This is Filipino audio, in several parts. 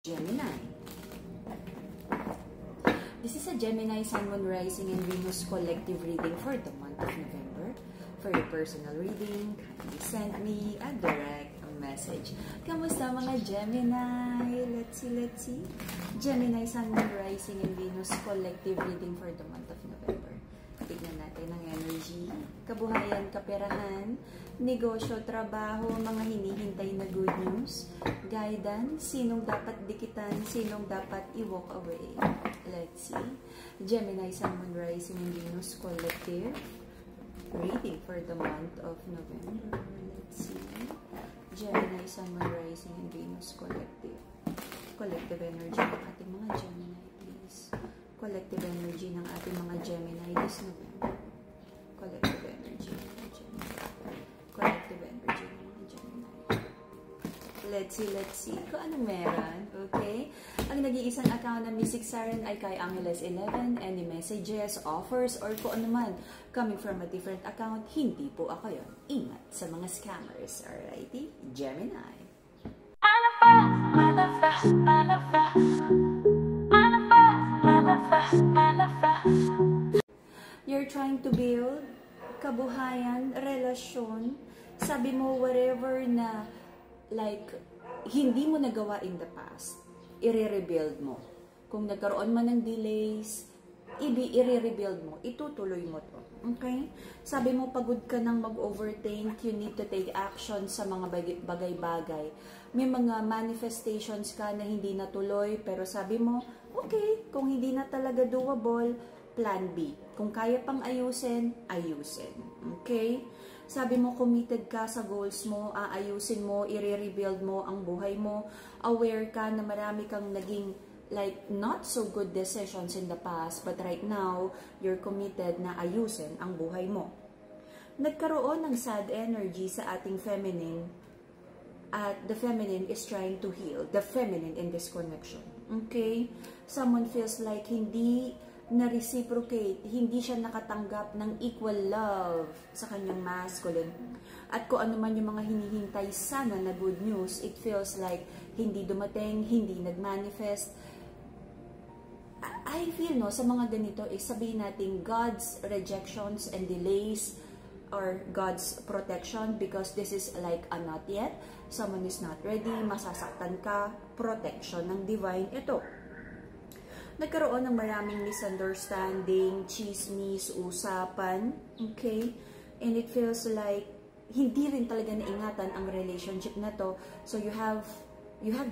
Gemini. This is a Gemini Sun, Moon, Rising, and Venus collective reading for the month of November. For your personal reading, kindly send me a direct message. Kamusta mga Gemini? Let's see. Gemini Sun, Moon, Rising, and Venus collective reading for the month of November. Tignan natin ang energy, kabuhayan, kaperahan, negosyo, trabaho, mga hinihintay na good news, guidance, sinong dapat dikitan, sinong dapat i-walk away. Let's see. Gemini, Sun, Moon, Rising, and Venus collective reading for the month of November. Let's see. Gemini, Sun, Moon, Rising, and Venus collective energy ng ating mga Gemini, please. Collective energy ng ating mga Gemini this November. Collective energy ng mga Gemini. Collective energy ng mga Gemini. Let's see kung anong meron. Okay? Ang nag-iisang account ng Mystic Siren ay kay Angeles 11. Any messages, offers, or kung ano man coming from a different account, hindi po ako yun. Ingat sa mga scammers. Alrighty? Gemini. You're trying to build kabuhayan, relasyon. Sabi mo, whatever na like hindi mo nagawa in the past, i-rebuild mo. Kung nagkaroon man ng delays, i-rebuild mo, itutuloy mo to. Okay? Sabi mo, pagod ka nang mag-overthink, you need to take action sa mga bagay-bagay. May mga manifestations ka na hindi natuloy, pero sabi mo, okay, kung hindi na talaga doable, plan B. Kung kaya pang ayusin, ayusin. Okay? Sabi mo, committed ka sa goals mo, aayusin mo, i-rebuild mo ang buhay mo, aware ka na marami kang naging like not so good decisions in the past, but right now, you're committed na ayusin ang buhay mo. Nagkaroon ng sad energy sa ating feminine, at the feminine is trying to heal the feminine in this connection. Okay? Someone feels like hindi na-reciprocate, hindi siya nakatanggap ng equal love sa kanyang masculine. At kung ano man yung mga hinihintay sana na good news, it feels like hindi dumating, hindi nag-manifest. I feel, no, sa mga ganito, sabihin natin God's rejections and delays or God's protection, because this is like a not yet. Someone is not ready, masasaktan ka, protection ng divine ito. Nagkaroon ng maraming misunderstanding, chismis, usapan, okay? And it feels like hindi rin talaga naingatan ang relationship na to. So you have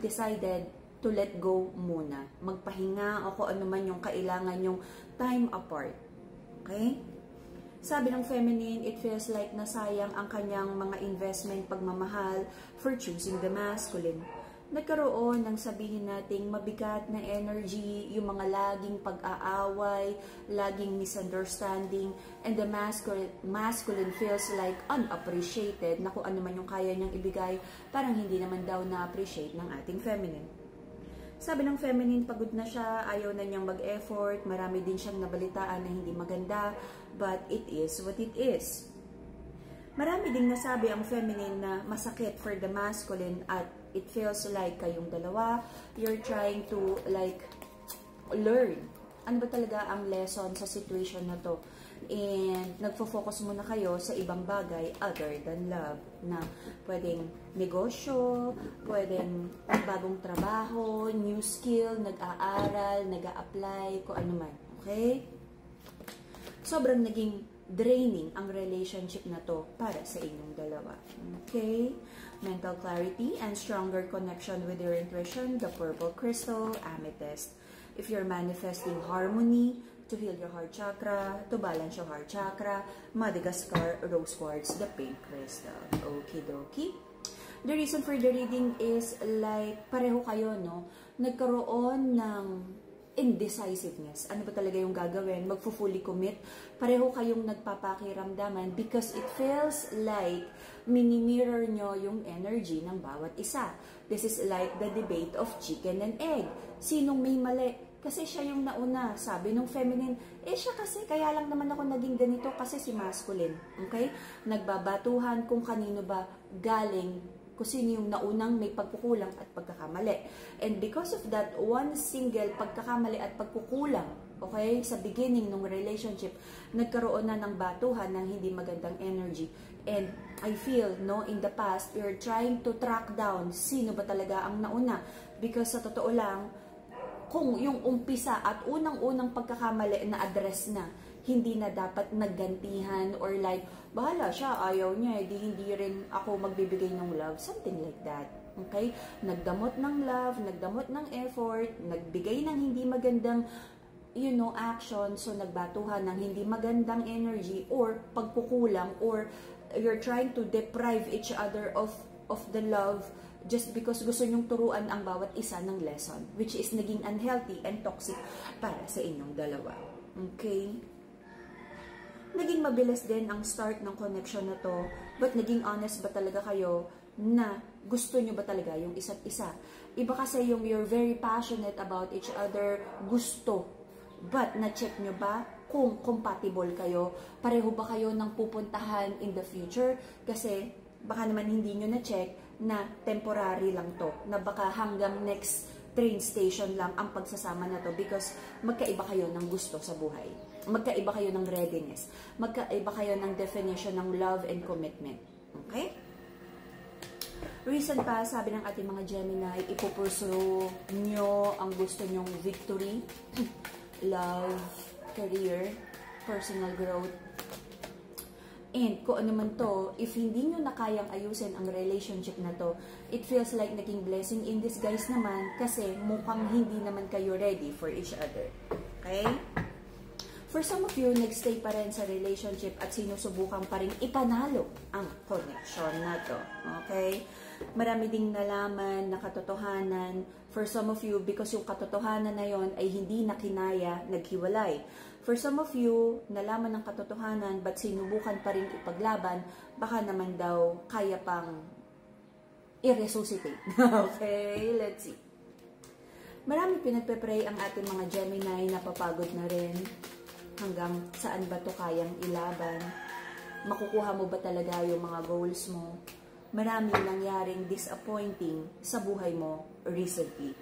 decided to let go muna. Magpahinga o kung ano man yung kailangan yung time apart. Okay? Sabi ng feminine, it feels like nasayang ang kanyang mga investment, pagmamahal for choosing the masculine. Nagkaroon ng sabihin nating mabigat na energy, yung mga laging pag-aaway, laging misunderstanding, and the masculine feels like unappreciated, na kung ano man yung kaya niyang ibigay, parang hindi naman daw na-appreciate ng ating feminine. Sabi ng feminine, pagod na siya, ayaw na niyang mag-effort, marami din siyang nabalitaan na hindi maganda, but it is what it is. Marami ding nasabi ang feminine na masakit for the masculine, at it feels like kayong dalawa, you're trying to like learn. Ano ba talaga ang lesson sa situation na to? And nagfo-focus muna kayo sa ibang bagay other than love, na pwedeng negosyo, pwedeng bagong trabaho, new skill, nag-aaral, nag-a-apply, kung ano man. Okay? Sobrang naging draining ang relationship na to para sa inyong dalawa. Okay? Mental clarity and stronger connection with your intuition, the purple crystal, amethyst. If you're manifesting harmony, to heal your heart chakra, to balance your heart chakra, Madagascar rose quartz, the pink crystal. Okie dokie. The reason for the reading is like pareho kayo, no? Nagkaroon ng indecisiveness. Ano ba talaga yung gagawin? Magpo-fully commit. Pareho kayong nagpapakiramdaman because it feels like mini-mirror nyo yung energy ng bawat isa. This is like the debate of chicken and egg. Sinong may mali? Kasi siya yung nauna. Sabi nung feminine, siya kasi, kaya lang naman ako naging ganito kasi si masculine. Okay? Nagbabatuhan kung kanino ba galing kung sino yung naunang may pagkukulang at pagkakamali. And because of that one single pagkakamali at pagkukulang, okay, sa beginning ng relationship, nagkaroon na ng batuhan ng hindi magandang energy. And I feel, no, in the past, you're trying to track down sino ba talaga ang nauna. Because sa totoo lang, kung yung umpisa at unang-unang pagkakamali na address na, hindi na dapat naggantihan or like, bahala siya, ayaw niya, hindi rin ako magbibigay ng love, something like that. Okay? Nagdamot ng love, nagdamot ng effort, nagbigay ng hindi magandang, you know, action, so nagbatuhan ng hindi magandang energy or pagkukulang, or you're trying to deprive each other of the love just because gusto nyong turuan ang bawat isa ng lesson, which is naging unhealthy and toxic para sa inyong dalawa. Okay? Naging mabilis din ang start ng connection na to, but naging honest ba talaga kayo na gusto nyo ba talaga yung isa't isa? Iba kasi yung you're very passionate about each other, gusto, but na-check nyo ba kung compatible kayo? Pareho ba kayo ng pupuntahan in the future? Kasi baka naman hindi nyo na-check na temporary lang to, na baka hanggang next train station lang ang pagsasama na to because magkaiba kayo ng gusto sa buhay. Magkaiba kayo ng readiness. Magkaiba kayo ng definition ng love and commitment. Okay? Reason pa, sabi ng ating mga Gemini, ipupursue nyo ang gusto nyong victory, love, career, personal growth. And kung ano man to, if hindi nyo na kayang ayusin ang relationship na to, it feels like naging blessing in disguise naman kasi mukhang hindi naman kayo ready for each other. Okay? For some of you, nagstay pa rin sa relationship at sinusubukan pa rin ipanalo ang connection na to. Okay? Marami ding nalaman na katotohanan. For some of you, because yung katotohanan na yon ay hindi nakinaya, naghiwalay. For some of you, nalaman ng katotohanan but sinubukan pa rin ipaglaban, baka naman daw kaya pang i-resuscitate. Okay? Let's see. Marami pinagpe-pray ang ating mga Gemini na papagod na rin. Hanggang saan ba to kayang ilaban? Makukuha mo ba talaga yung mga goals mo? Maraming nangyaring disappointing sa buhay mo recently.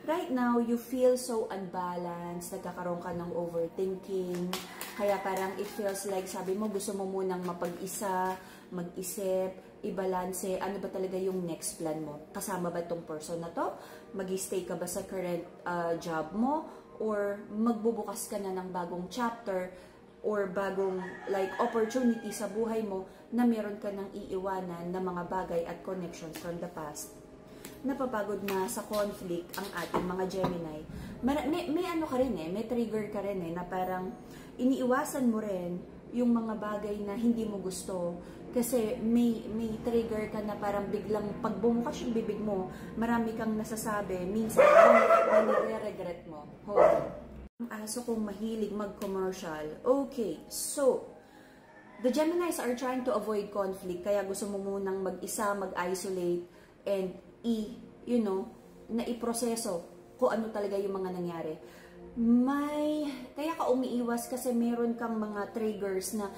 Right now, you feel so unbalanced, nagkakaroon ka ng overthinking, kaya parang it feels like, sabi mo, gusto mo munang mapag-isa, mag-isip, i-balance, ano ba talaga yung next plan mo? Kasama ba tong person na to? Mag-stay ka ba sa current job mo? Or magbubukas ka na ng bagong chapter or bagong like opportunity sa buhay mo na meron ka ng iiwanan na mga bagay at connections from the past. Napapagod na sa conflict ang ating mga Gemini. May ano ka rin may trigger ka rin na parang iniiwasan mo rin yung mga bagay na hindi mo gusto. Kasi may trigger ka na parang biglang pag bumukas yung bibig mo, marami kang nasasabi, minsan na nire-regret mo. Ang aso kong mahilig mag-commercial. Okay, so, the Geminis are trying to avoid conflict, kaya gusto mo munang mag-isa, mag-isolate, and na iproseso kung ano talaga yung mga nangyari. Kaya ka umiiwas kasi meron kang mga triggers na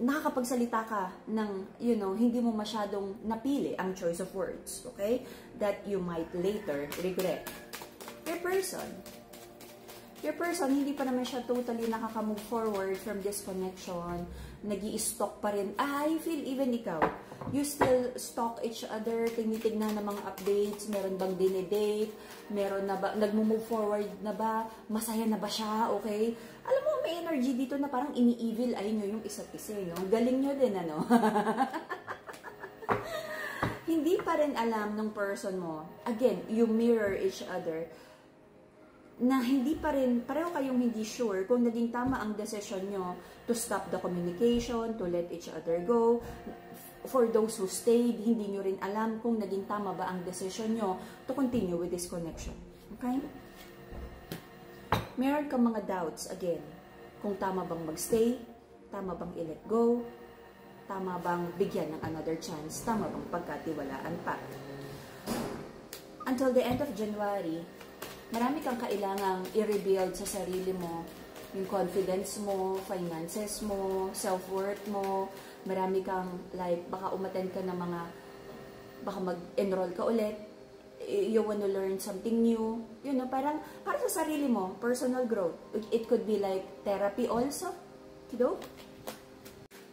nakakapagsalita ka ng, hindi mo masyadong napili ang choice of words, okay? That you might later regret. Your person, hindi pa naman siya totally nakaka-move forward from this connection. Nag-i-stalk pa rin. I feel even ikaw. You still stalk each other, tinitignan ng mga updates, meron bang dinedate, meron na ba, nag-move forward na ba, masaya na ba siya, okay? Alam mo, may energy dito na parang ini-evil eye nyo yung isa't isa, no? Galing nyo din, ano? Hindi pa rin alam ng person mo. Again, you mirror each other. Na hindi pa rin, pareho kayong hindi sure kung naging tama ang decision nyo to stop the communication, to let each other go. For those who stayed, hindi nyo rin alam kung naging tama ba ang decision nyo to continue with this connection. Okay? Meron kang mga doubts, again, kung tama bang magstay, tama bang i-let go, tama bang bigyan ng another chance, tama bang pagkatiwalaan pa. Until the end of January, marami kang kailangang i-rebuild sa sarili mo, yung confidence mo, finances mo, self-worth mo. Marami kang, baka umattend ka ng mga baka mag-enroll ka ulit, you want to learn something new, you know, parang para sa sarili mo, personal growth. It could be like therapy also, you know?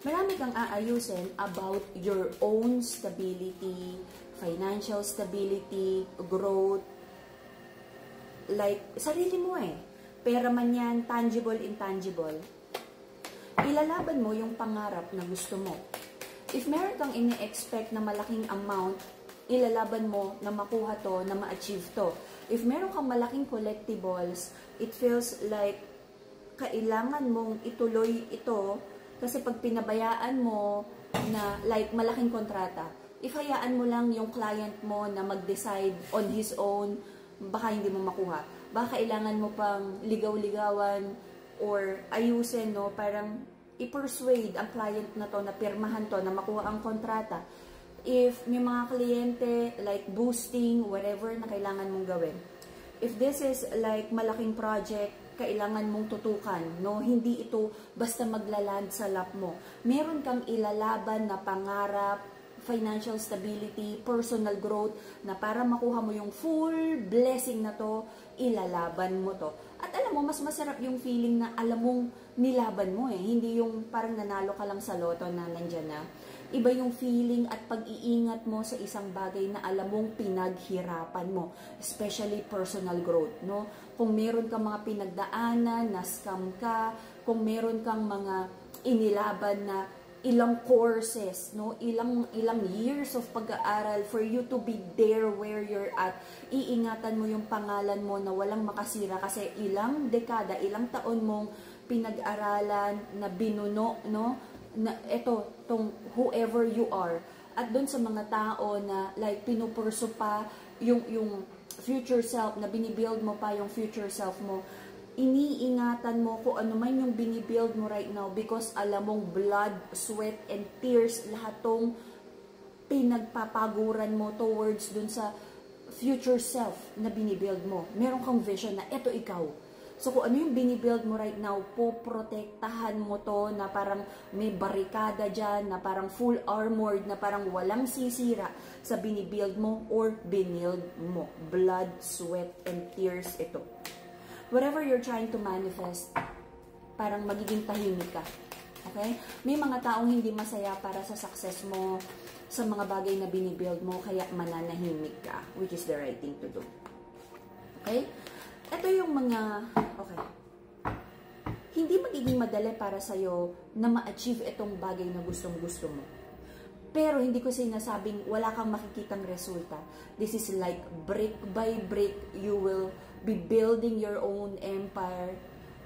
Marami kang aayusin about your own stability, financial stability, growth, like sarili mo eh. Pera man yan, tangible, intangible. Ilalaban mo yung pangarap na gusto mo. If meron kang ini-expect na malaking amount, ilalaban mo na makuha to, na ma-achieve to. If meron kang malaking collectibles, it feels like kailangan mong ituloy ito kasi pag pinabayaan mo na like malaking kontrata, if hayaan mo lang yung client mo na mag-decide on his own, baka hindi mo makuha. Baka kailangan mo pang ligaw-ligawan or ayusin, no? Parang i-persuade ang client na to na pirmahan to, na makuha ang kontrata. If may mga kliyente, like boosting, whatever na kailangan mong gawin. If this is like malaking project, kailangan mong tutukan, no? Hindi ito basta maglaland sa lap mo. Meron kang ilalaban na pangarap, financial stability, personal growth, na para makuha mo yung full blessing na to, ilalaban mo to. At alam mo, mas masarap yung feeling na alam mong nilaban mo eh. Hindi yung parang nanalo ka lang sa loto na nandyan na. Iba yung feeling at pag-iingat mo sa isang bagay na alam mong pinaghirapan mo. Especially personal growth, no? Kung meron kang mga pinagdaanan, na-scam ka, kung meron kang mga inilaban na ilang courses, no? Ilang years of pag-aaral for you to be there where you're at. Iingatan mo yung pangalan mo na walang makasira kasi ilang dekada, ilang taon mong pinag-aralan na binuno, no? Na ito, tong whoever you are. At doon sa mga tao na like pinupurso pa yung future self, na binibuild mo pa yung future self mo, iniingatan mo kung ano man yung binibuild mo right now because alam mong blood, sweat, and tears, lahat tong pinagpapaguran mo towards dun sa future self na binibuild mo. Meron kang vision na eto ikaw. So kung ano yung binibuild mo right now, poprotektahan mo to na parang may barikada dyan, na parang full armored, na parang walang sisira sa binibuild mo or binild mo. Blood, sweat, and tears ito. Whatever you're trying to manifest, parang magiging tahimik ka. Okay? May mga taong hindi masaya para sa success mo, sa mga bagay na binibuild mo, kaya mananahimik ka, which is the right thing to do. Okay? Ito yung mga, okay, hindi magiging madali para sa'yo na ma-achieve itong bagay na gustong-gusto mo. Pero hindi ko sinasabing wala kang makikitang resulta. This is like brick by brick, you will be building your own empire.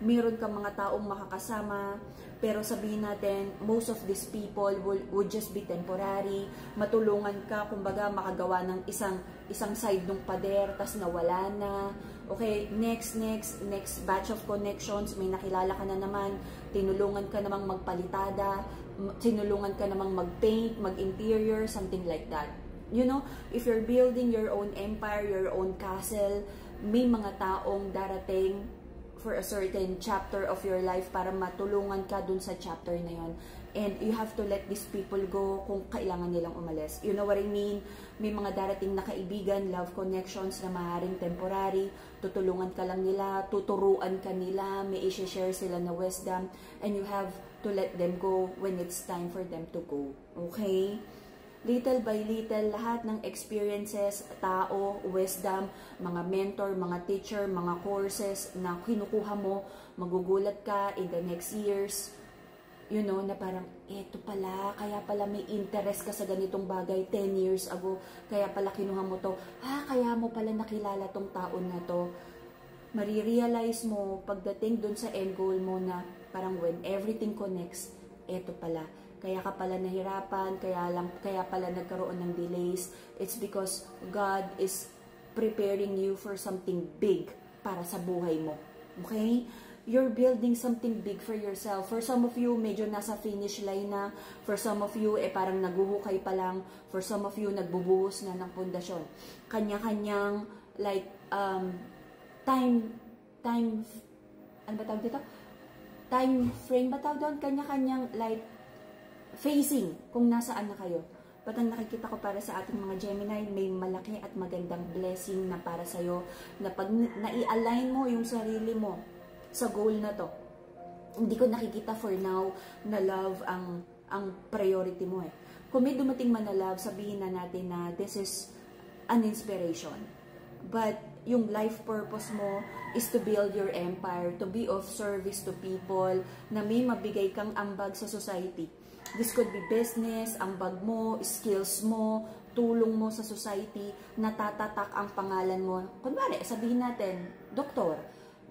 Meron kang mga taong makakasama, pero sabihin natin, most of these people would just be temporary. Matulungan ka, kumbaga, makagawa ng isang side ng pader, tas nawala na. Okay, next batch of connections, may nakilala ka na naman, tinulungan ka namang magpalitada, tinulungan ka namang mag-paint, mag-interior, something like that. You know, if you're building your own empire, your own castle, may mga taong darating for a certain chapter of your life para matulungan ka dun sa chapter na yon. And you have to let these people go kung kailangan nilang umalis. You know what I mean? May mga darating na kaibigan, love connections na maaaring temporary, tutulungan ka lang nila, tuturuan ka nila, may i-share sila na wisdom, and you have to let them go when it's time for them to go. Okay? Little by little, lahat ng experiences, tao, wisdom, mga mentor, mga teacher, mga courses na kinukuha mo, magugulat ka in the next years, you know, na parang, eto pala, kaya pala may interest ka sa ganitong bagay 10 years ago, kaya pala kinuha mo to, kaya mo pala nakilala tong taon na to. Marirealize mo, pagdating dun sa end goal mo na, parang when everything connects, eto pala, kaya ka pala nahirapan, kaya pala nagkaroon ng delays. It's because God is preparing you for something big para sa buhay mo. Okay? You're building something big for yourself. For some of you, medyo nasa finish line na. For some of you, parang naguhukay pa lang. For some of you, nagbubuhos na ng pundasyon. Kanya-kanyang, like, ano ba tawag dito? Time frame ba tawag doon? Kanya-kanyang, like, facing kung nasaan na kayo. But ang nakikita ko para sa ating mga Gemini, may malaki at magandang blessing na para sa'yo na pag nai-align mo yung sarili mo sa goal na to. Hindi ko nakikita for now na love ang priority mo eh. Kung may dumating man na love, sabihin na natin na this is an inspiration. But yung life purpose mo is to build your empire, to be of service to people, na may mabigay kang ambag sa society. This could be business, ambag mo, skills mo, tulong mo sa society, natatatak ang pangalan mo. Kunwari, sabihin natin, doktor.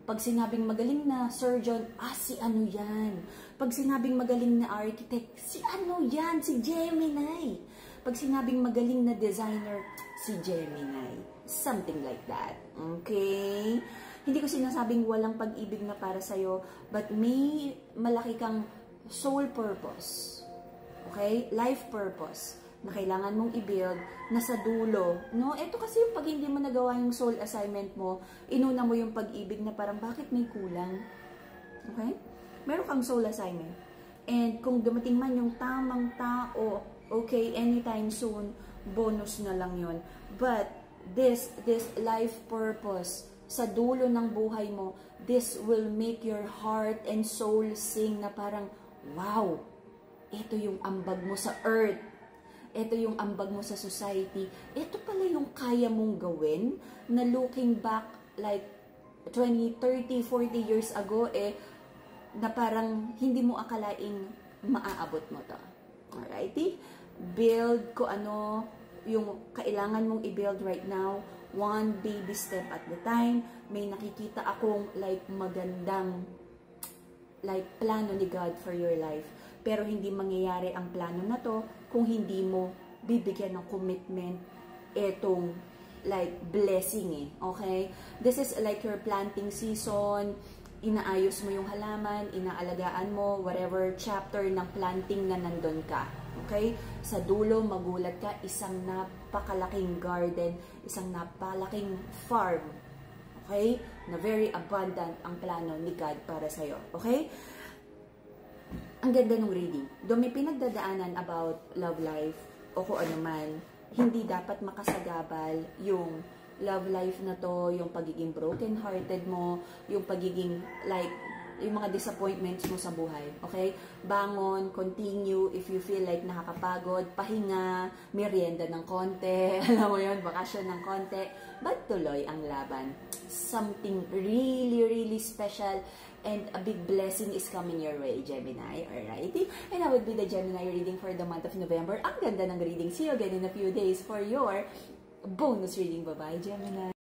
Pag sinabing magaling na surgeon, si ano yan? Pag sinabing magaling na architect, si ano yan? Si Gemini. Pag sinabing magaling na designer, si Gemini. Something like that. Okay? Hindi ko sinasabing walang pag-ibig na para sa'yo, but may malaki kang soul purpose. Okay? Life purpose na kailangan mong i-build na sa dulo. No? Ito kasi yung pag hindi mo nagawa yung soul assignment mo, inuna mo yung pag-ibig na parang bakit may kulang. Okay? Meron kang soul assignment. And kung dumating man yung tamang tao, okay, anytime soon, bonus na lang yun. But this life purpose sa dulo ng buhay mo, this will make your heart and soul sing na parang, wow, ito yung ambag mo sa earth. Ito yung ambag mo sa society. Ito pala yung kaya mong gawin na looking back like 20, 30, 40 years ago na parang hindi mo akalaing maaabot mo to. Alrighty? Build ko ano yung kailangan mong i-build right now. One baby step at the time. May nakikita akong like magandang like plano ni God for your life. Pero hindi mangyayari ang plano na to kung hindi mo bibigyan ng commitment etong like blessing okay? This is like your planting season, inaayos mo yung halaman, inaalagaan mo, whatever chapter ng planting na nandun ka. Okay? Sa dulo, magulat ka, isang napakalaking garden, isang napakalaking farm. Okay? Na very abundant ang plano ni God para sa'yo. Okay? Ang ganda ng reading. Doon may pinagdadaanan about love life o kung ano man, hindi dapat makasagabal yung love life na to, yung pagiging broken-hearted mo, yung pagiging like, yung mga disappointments mo sa buhay. Okay? Bangon, continue, if you feel like nakakapagod, pahinga, merienda ng konti, alam mo yun, bakasyon ng konti, but tuloy ang laban. Something really, really special and a big blessing is coming your way, Gemini. Alrighty? And that would be the Gemini reading for the month of November. Ang ganda ng reading. See you again in a few days for your bonus reading. Bye-bye, Gemini.